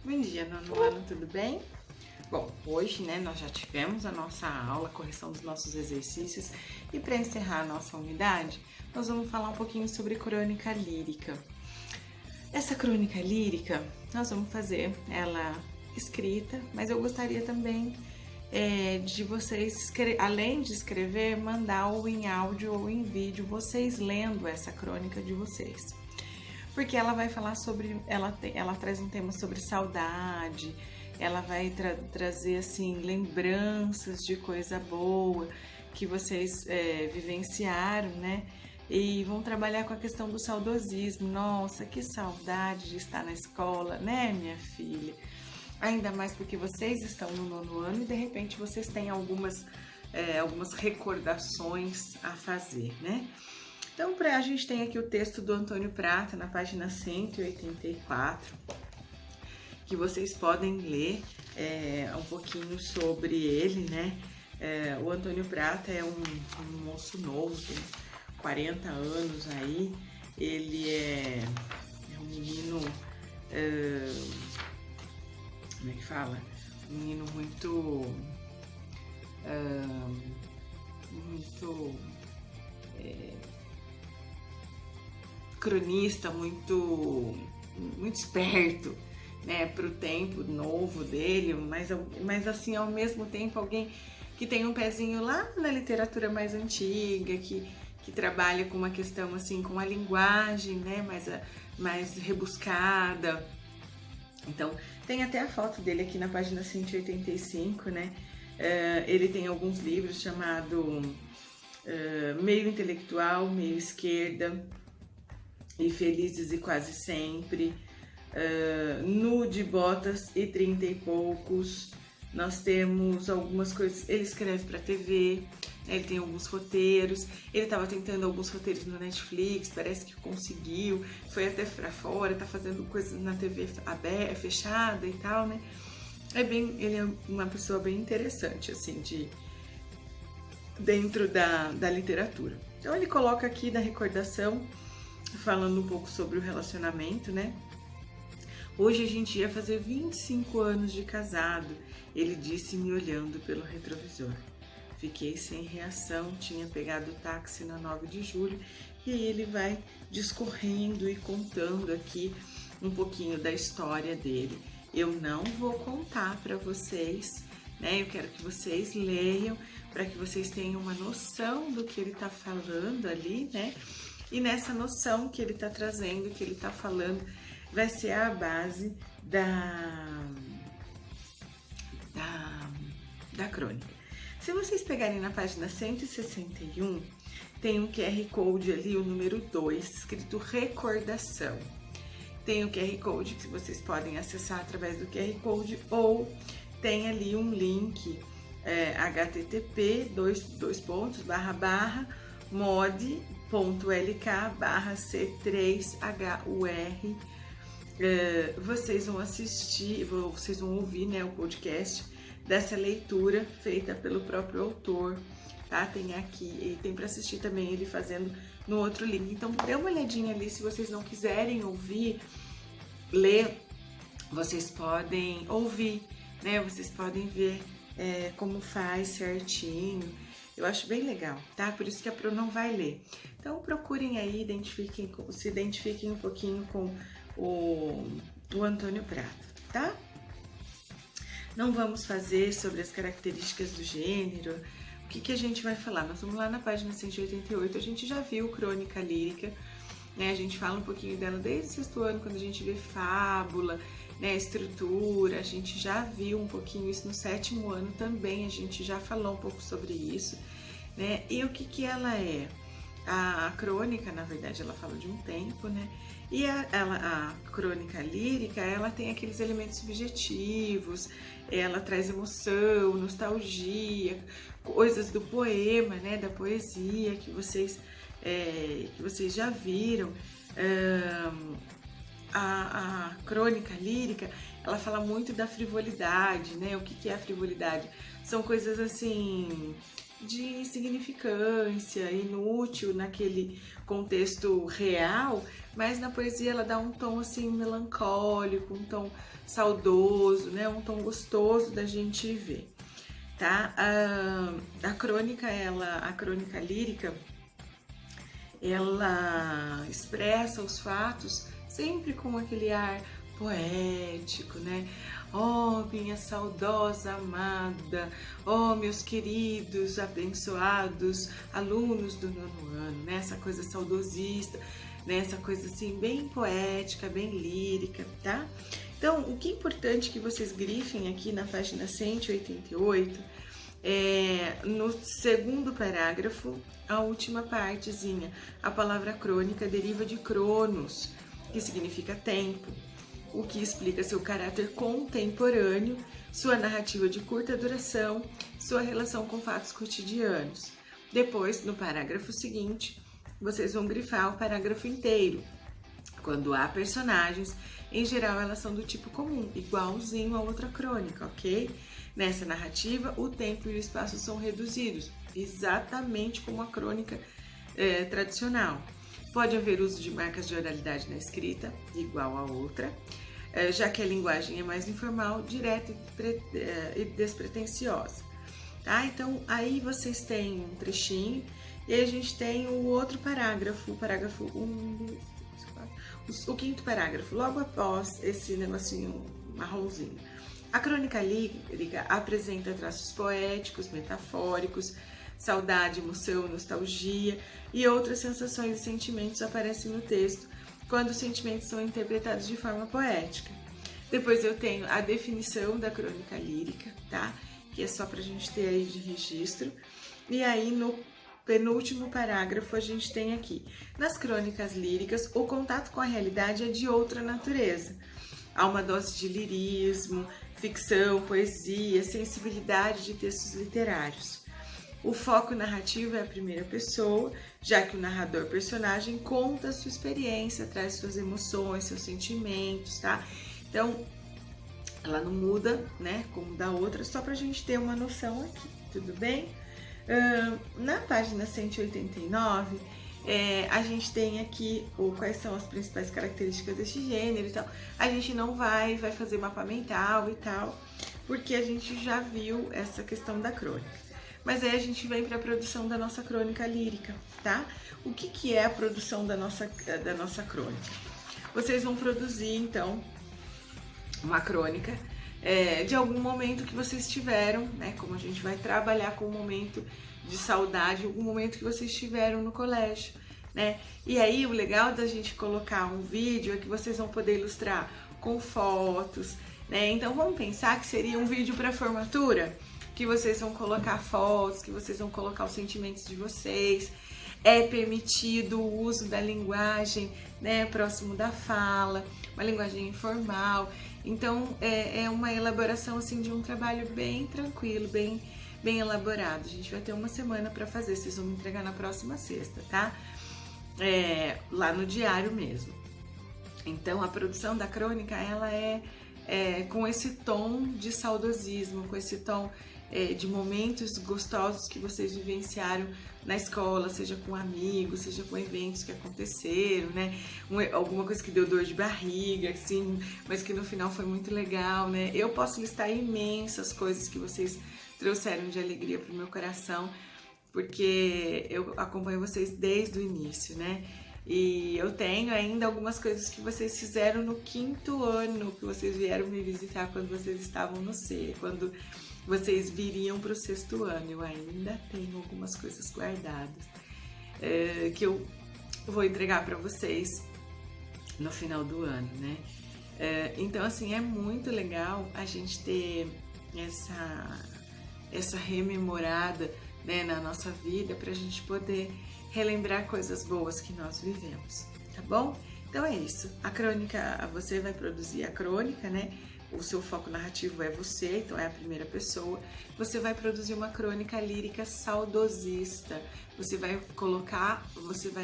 Bom dia, nono ano, tudo bem? Bom, hoje, nós já tivemos a nossa aula, correção dos nossos exercícios, e para encerrar a nossa unidade, nós vamos falar um pouquinho sobre crônica lírica. Essa crônica lírica, nós vamos fazer ela escrita, mas eu gostaria também de vocês, além de escrever, mandar ou em áudio ou em vídeo, vocês lendo essa crônica de vocês. Porque ela vai falar sobre, ela traz um tema sobre saudade, ela vai trazer assim lembranças de coisa boa que vocês vivenciaram, né? E vão trabalhar com a questão do saudosismo. Nossa, que saudade de estar na escola, né, minha filha? Ainda mais porque vocês estão no nono ano e de repente vocês têm algumas recordações a fazer, né? Então, a gente tem aqui o texto do Antônio Prata, na página 184, que vocês podem ler um pouquinho sobre ele, né? O Antônio Prata é um moço novo, tem 40 anos aí, ele é um menino, como é que fala? Um menino muito cronista, muito esperto, né, para o tempo novo dele, mas assim, ao mesmo tempo, alguém que tem um pezinho lá na literatura mais antiga, que trabalha com uma questão assim, com a linguagem, né, mais rebuscada. Então, tem até a foto dele aqui na página 185, né, ele tem alguns livros chamado Meio Intelectual, Meio Esquerda, e Felizes e Quase Sempre, Nude, Botas e 30 e Poucos. Nós temos algumas coisas, ele escreve para TV, né? Ele tem alguns roteiros, ele estava tentando alguns roteiros no Netflix, parece que conseguiu, foi até para fora, tá fazendo coisas na TV aberta, fechada e tal, né? Ele é uma pessoa bem interessante, assim, dentro da literatura. Então ele coloca aqui na recordação, falando um pouco sobre o relacionamento, né? Hoje a gente ia fazer 25 anos de casado, ele disse me olhando pelo retrovisor. Fiquei sem reação, tinha pegado o táxi na 9 de julho e aí ele vai discorrendo e contando aqui um pouquinho da história dele. Eu não vou contar para vocês, né? Eu quero que vocês leiam para que vocês tenham uma noção do que ele está falando ali, né? E nessa noção que ele está trazendo, que ele está falando, vai ser a base da crônica. Se vocês pegarem na página 161, tem um QR Code ali, o número 2, escrito recordação. Tem o QR Code que vocês podem acessar através do QR Code, ou tem ali um link http://mod.lk/c3hur. Vocês vão assistir, vocês vão ouvir, né, o podcast dessa leitura feita pelo próprio autor, tá? Tem aqui, e tem para assistir também ele fazendo no outro link. Então, dê uma olhadinha ali, se vocês não quiserem ler, vocês podem ouvir, né? Vocês podem ver como faz certinho. Eu acho bem legal, tá? Por isso que a Pro não vai ler. Então, procurem aí, se identifiquem um pouquinho com o Antônio Prata, tá? Não vamos fazer sobre as características do gênero. O que a gente vai falar? Nós vamos lá na página 188, a gente já viu crônica lírica, né? A gente fala um pouquinho dela desde o sexto ano, quando a gente vê fábula, né, estrutura, a gente já viu um pouquinho isso no sétimo ano também, a gente já falou um pouco sobre isso, né? E o que ela é? A crônica, na verdade, ela fala de um tempo, né? E a crônica lírica, ela tem aqueles elementos subjetivos, ela traz emoção, nostalgia, coisas do poema, né? Da poesia que vocês já viram. A crônica lírica, ela fala muito da frivolidade, né? O que é a frivolidade? São coisas assim, de insignificância, inútil naquele contexto real, mas na poesia ela dá um tom assim melancólico, um tom saudoso, né? Um tom gostoso da gente ver, tá? A crônica, a crônica lírica, ela expressa os fatos sempre com aquele ar poético, né? Oh, minha saudosa amada, oh, meus queridos, abençoados alunos do 9º ano, né? Essa coisa saudosista, né? Essa coisa assim bem poética, bem lírica, tá? Então, o que é importante que vocês grifem aqui na página 188 no segundo parágrafo, a última partezinha. A palavra crônica deriva de cronos, que significa tempo, o que explica seu caráter contemporâneo, sua narrativa de curta duração, sua relação com fatos cotidianos. Depois, no parágrafo seguinte, vocês vão grifar o parágrafo inteiro. Quando há personagens, em geral elas são do tipo comum, igualzinho a outra crônica, ok? Nessa narrativa, o tempo e o espaço são reduzidos, exatamente como a crônica tradicional. Pode haver uso de marcas de oralidade na escrita, igual a outra, já que a linguagem é mais informal, direta e despretensiosa. Tá? Então, aí vocês têm um trechinho e aí a gente tem o outro parágrafo, o parágrafo 1, 2, 3, 4, o quinto parágrafo, logo após esse negocinho marronzinho. A crônica lírica apresenta traços poéticos, metafóricos, saudade, emoção, nostalgia e outras sensações e sentimentos aparecem no texto quando os sentimentos são interpretados de forma poética. Depois eu tenho a definição da crônica lírica, tá? Que é só pra gente ter aí de registro. E aí no penúltimo parágrafo a gente tem aqui: nas crônicas líricas, o contato com a realidade é de outra natureza. Há uma dose de lirismo, ficção, poesia, sensibilidade de textos literários. O foco narrativo é a primeira pessoa, já que o narrador-personagem conta a sua experiência, traz suas emoções, seus sentimentos, tá? Então, ela não muda, né, como da outra, só pra gente ter uma noção aqui, tudo bem? Na página 189, a gente tem aqui quais são as principais características desse gênero e tal. A gente não vai fazer mapa mental e tal, porque a gente já viu essa questão da crônica. Mas aí a gente vem para a produção da nossa crônica lírica, tá? O que é a produção da nossa crônica? Vocês vão produzir, então, uma crônica de algum momento que vocês tiveram, né? Como a gente vai trabalhar com o momento de saudade, algum momento que vocês tiveram no colégio, né? E aí o legal da gente colocar um vídeo é que vocês vão poder ilustrar com fotos, né? Então vamos pensar que seria um vídeo para formatura, que vocês vão colocar fotos, que vocês vão colocar os sentimentos de vocês. É permitido o uso da linguagem, né, próximo da fala, uma linguagem informal. Então, é uma elaboração assim de um trabalho bem tranquilo, bem elaborado. A gente vai ter uma semana para fazer, vocês vão me entregar na próxima sexta, tá? Lá no diário mesmo. Então, a produção da crônica, ela é com esse tom de saudosismo, com esse tom de momentos gostosos que vocês vivenciaram na escola, seja com amigos, seja com eventos que aconteceram, né? Alguma coisa que deu dor de barriga, assim, mas que no final foi muito legal, né? Eu posso listar imensas coisas que vocês trouxeram de alegria para o meu coração, porque eu acompanho vocês desde o início, né? E eu tenho ainda algumas coisas que vocês fizeram no 5º ano, que vocês vieram me visitar quando vocês estavam no C, quando vocês viriam para o 6º ano. Eu ainda tenho algumas coisas guardadas que eu vou entregar para vocês no final do ano, né? Então, assim, é muito legal a gente ter essa rememorada, né, na nossa vida, para a gente poder relembrar coisas boas que nós vivemos, tá bom? Então é isso. A crônica, você vai produzir a crônica, né? O seu foco narrativo é você, então é a primeira pessoa. Você vai produzir uma crônica lírica saudosista. Você vai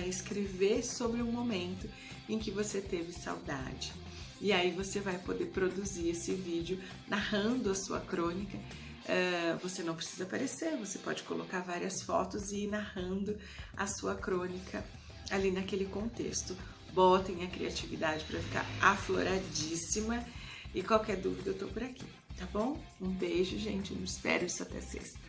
escrever sobre um momento em que você teve saudade. E aí você vai poder produzir esse vídeo narrando a sua crônica você não precisa aparecer, você pode colocar várias fotos e ir narrando a sua crônica ali naquele contexto. Botem a criatividade para ficar afloradíssima e qualquer dúvida eu tô por aqui, tá bom? Um beijo, gente, eu espero isso até sexta.